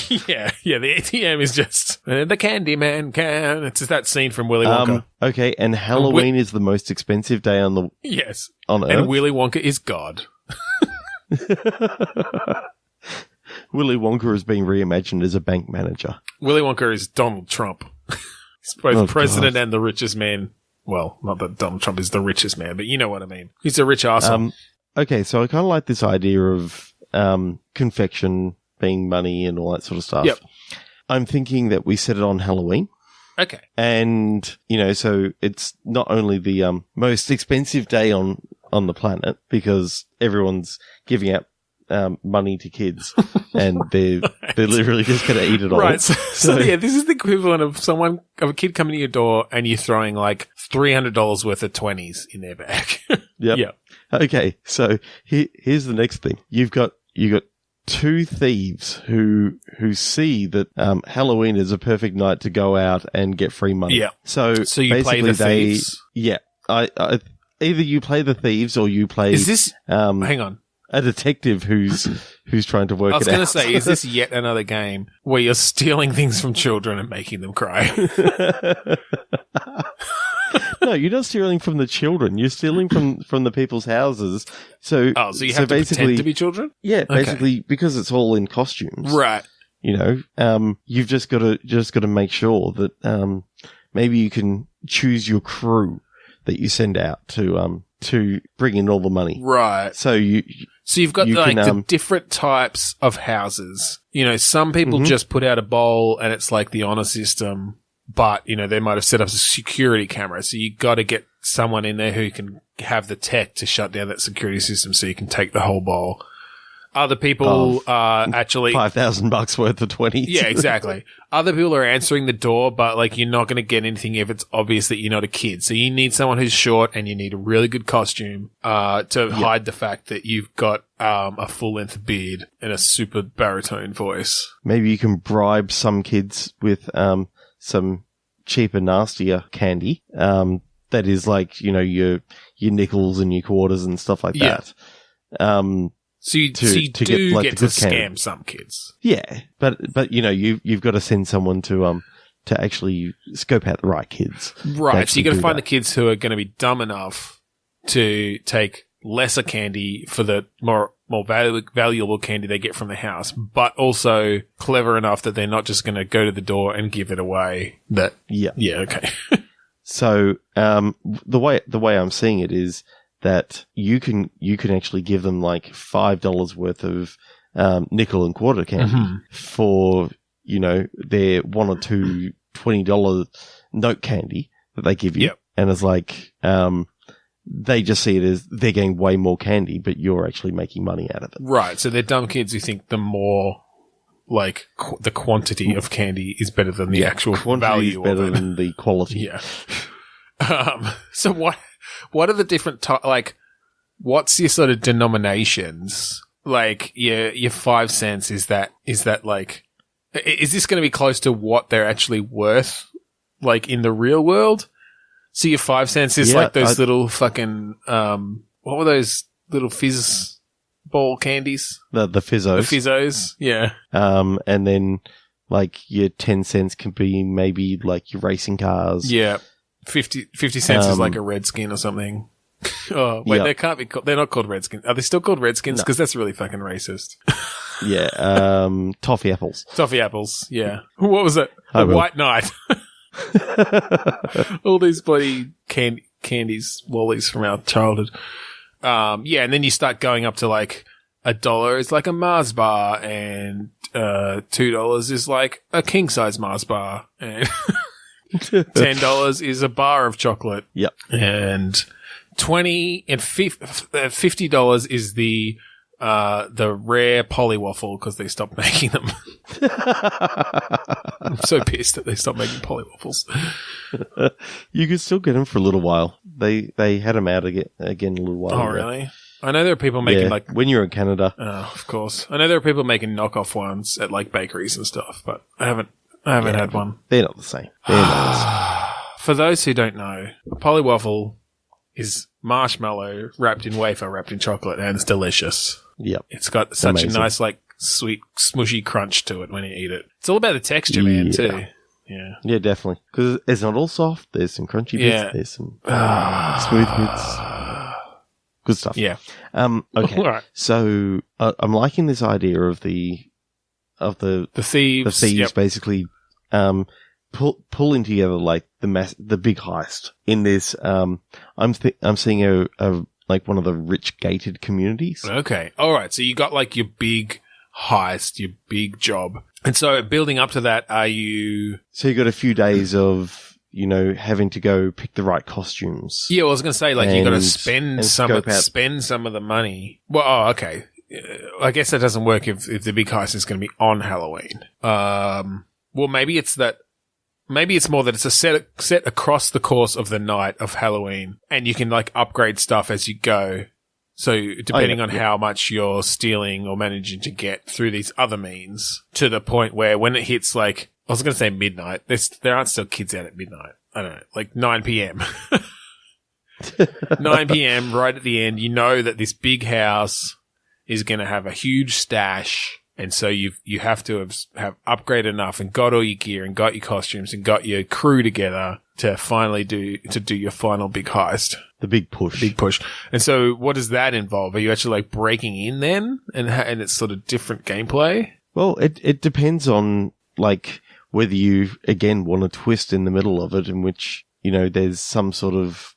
Yeah, the ATM is just the Candyman can. It's just that scene from Willy Wonka. Okay, and Halloween is the most expensive day on Earth. And Willy Wonka is God. Willy Wonka is being reimagined as a bank manager. Willy Wonka is Donald Trump. He's both president and the richest man. Well, not that Donald Trump is the richest man, but you know what I mean. He's a rich arsehole. Okay, so I kind of like this idea of confection being money and all that sort of stuff. Yep. I'm thinking that we set it on Halloween. Okay. And, so it's not only the most expensive day on the planet because everyone's giving out money to kids, and they're literally just going to eat it all. Right. So yeah, this is the equivalent of a kid coming to your door and you're throwing like $300 worth of 20s in their bag. Yep. Yeah. Okay. So here's the next thing. You got two thieves who see that Halloween is a perfect night to go out and get free money. Yeah. So you play the thieves. Yeah. I either you play the thieves or you play. Is this? Hang on. A detective who's trying to work it out. I was going to say, is this yet another game where you're stealing things from children and making them cry? No, you're not stealing from the children. You're stealing from the people's houses. So you have to pretend to be children? Yeah, basically because it's all in costumes, right? You know, you've just got to make sure that maybe you can choose your crew that you send out to bring in all the money, right? So you've got the different types of houses. You know, some people just put out a bowl and it's like the honor system. But, you know, they might have set up a security camera. So you got to get someone in there who can have the tech to shut down that security system so you can take the whole bowl. Other people are actually $5,000 worth of 20s. Yeah, exactly. Other people are answering the door, but like you're not going to get anything if it's obvious that you're not a kid. So you need someone who's short and you need a really good costume to hide the fact that you've got a full-length beard and a super baritone voice. Maybe you can bribe some kids with some cheaper, nastier candy. That is like, you know, your nickels and your quarters and stuff like that. So you do get to scam some kids. Yeah, but you know, you've got to send someone to actually scope out the right kids. Right. So you got to find the kids who are going to be dumb enough to take lesser candy for the more valuable candy they get from the house, but also clever enough that they're not just going to go to the door and give it away. Okay. So the way I'm seeing it is that you can actually give them like $5 worth of nickel and quarter candy for, you know, their one or two $20 note candy that they give you. Yep. And it's like they just see it as they're getting way more candy, but you're actually making money out of it. Right. So they're dumb kids who think the more like the quantity of candy is better than the actual value is better of it. than the quality. Yeah. So what are the different like? What's your sort of denominations? Like your 5 cents is that like is this going to be close to what they're actually worth? Like in the real world? So your 5 cents is like those little fucking what were those little fizz ball candies? The Fizzos. The Fizzos, yeah. And then like your 10 cents can be maybe like your racing cars. Yeah. 50 cents is like a Redskin or something. Oh, wait, they can't be they're not called Redskins. Are they still called Redskins? Because that's really fucking racist. Yeah. Toffee apples. Toffee apples, yeah. What was it? A White Knight. All these bloody candies, lollies from our childhood. Yeah, and then you start going up to like $1 is like a Mars bar, and $2 is like a king size Mars bar, and $10 is a bar of chocolate. Yep. And $20 and $50 is the rare polywaffle because they stopped making them. I'm so pissed that they stopped making polywaffles. You could still get them for a little while. They had them out again a little while ago. Oh, really? I know there are people making like when you're in Canada. Oh, of course. I know there are people making knockoff ones at like bakeries and stuff, but I haven't had one. They're not the same. For those who don't know, a polywaffle is marshmallow wrapped in wafer, wrapped in chocolate, and it's delicious. Yep. It's got such a nice, like, sweet, smushy crunch to it when you eat it. It's all about the texture, man, too. Yeah. Yeah, definitely. Because it's not all soft. There's some crunchy bits. There's some smooth bits. Good stuff. Yeah. Okay. All right. So I'm liking this idea of the thieves. The thieves basically pulling together like the big heist in this. I'm seeing a like one of the rich gated communities. Okay. All right. So you got like your big heist, your big job. And so building up to that, So you got a few days of, having to go pick the right costumes. Yeah, well, I was going to say, like, you got to spend some of the money. Well, okay. I guess that doesn't work if the big heist is going to be on Halloween. Well, maybe it's that. Maybe it's more that it's a set across the course of the night of Halloween, and you can like upgrade stuff as you go. So depending on how much you're stealing or managing to get through these other means, to the point where when it hits like, I was going to say midnight, there aren't still kids out at midnight. I don't know, like 9 p.m. 9 p.m. right at the end, you know that this big house is going to have a huge stash. And so you have to have upgraded enough and got all your gear and got your costumes and got your crew together to finally do your final big heist. The big push. Big push. And so what does that involve? Are you actually like breaking in then? And it's sort of different gameplay? Well, it depends on like whether you, again, want a twist in the middle of it in which, you know, there's some sort of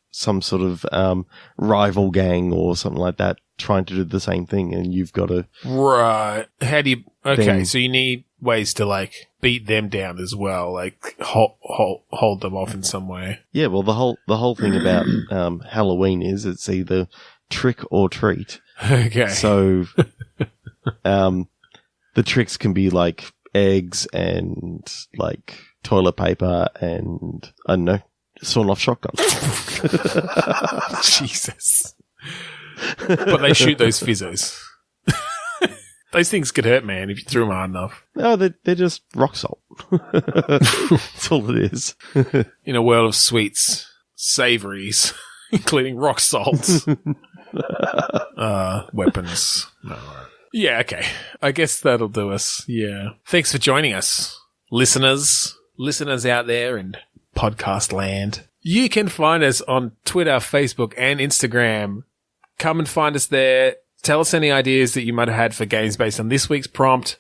rival gang or something like that trying to do the same thing, and you've got to... Right. How do you... Okay, so you need ways to, like, beat them down as well, like, hold them off in some way. Yeah, well, the whole thing about Halloween is it's either trick or treat. Okay. So, the tricks can be, like, eggs and, like, toilet paper and, I don't know, sawn-off shotguns. Jesus. But they shoot those fizzos. Those things could hurt, man, if you threw them hard enough. No, they're just rock salt. That's all it is. In a world of sweets, savouries, including rock salt. Weapons. No. Yeah, okay. I guess that'll do us. Yeah. Thanks for joining us, listeners out there in podcast land. You can find us on Twitter, Facebook, and Instagram. Come and find us there. Tell us any ideas that you might have had for games based on this week's prompt.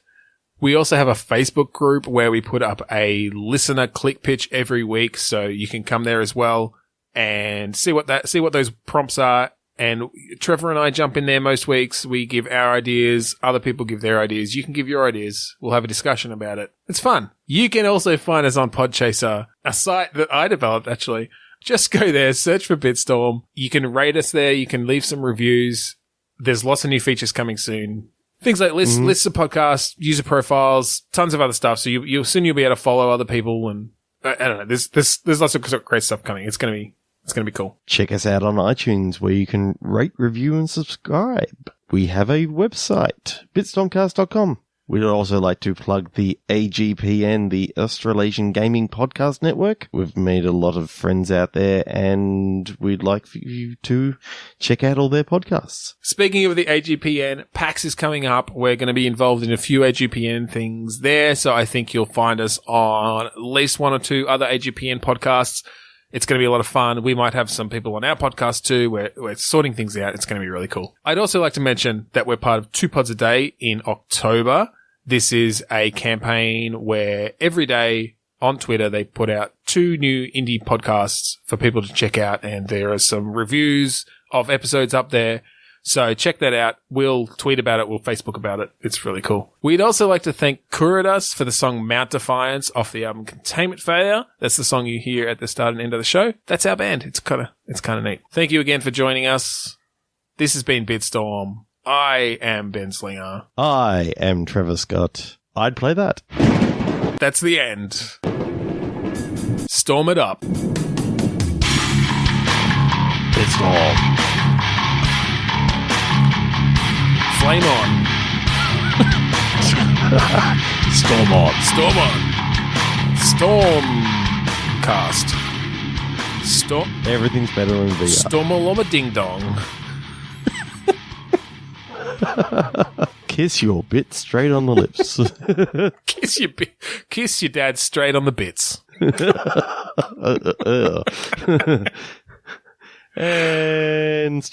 We also have a Facebook group where we put up a listener click pitch every week, so you can come there as well and see what those prompts are. And Trevor and I jump in there most weeks. We give our ideas. Other people give their ideas. You can give your ideas. We'll have a discussion about it. It's fun. You can also find us on Podchaser, a site that I developed, actually. Just go there, search for Bitstorm. You can rate us there. You can leave some reviews. There's lots of new features coming soon. Things like lists of podcasts, user profiles, tons of other stuff. So you'll soon be able to follow other people, and I don't know. There's lots of great stuff coming. It's gonna be cool. Check us out on iTunes where you can rate, review, and subscribe. We have a website, bitstormcast.com. We'd also like to plug the AGPN, the Australasian Gaming Podcast Network. We've made a lot of friends out there, and we'd like for you to check out all their podcasts. Speaking of the AGPN, PAX is coming up. We're going to be involved in a few AGPN things there, so I think you'll find us on at least one or two other AGPN podcasts. It's going to be a lot of fun. We might have some people on our podcast too. We're sorting things out. It's going to be really cool. I'd also like to mention that we're part of 2 Pods a Day in October. This is a campaign where every day on Twitter they put out 2 new indie podcasts for people to check out, and there are some reviews of episodes up there. So check that out. We'll tweet about it. We'll Facebook about it. It's really cool. We'd also like to thank Kuridas for the song Mount Defiance off the album Containment Failure. That's the song you hear at the start and end of the show. That's our band. It's kind of neat. Thank you again for joining us. This has been Bitstorm. I am Ben Slinger. I am Trevor Scott. I'd play that. That's the end. Storm it up. Bitstorm. Flame on. Storm on. Storm on. Stormcast. Storm. Everything's better in VR. Stormaloma ding dong. Kiss your bit straight on the lips. Kiss your dad straight on the bits. And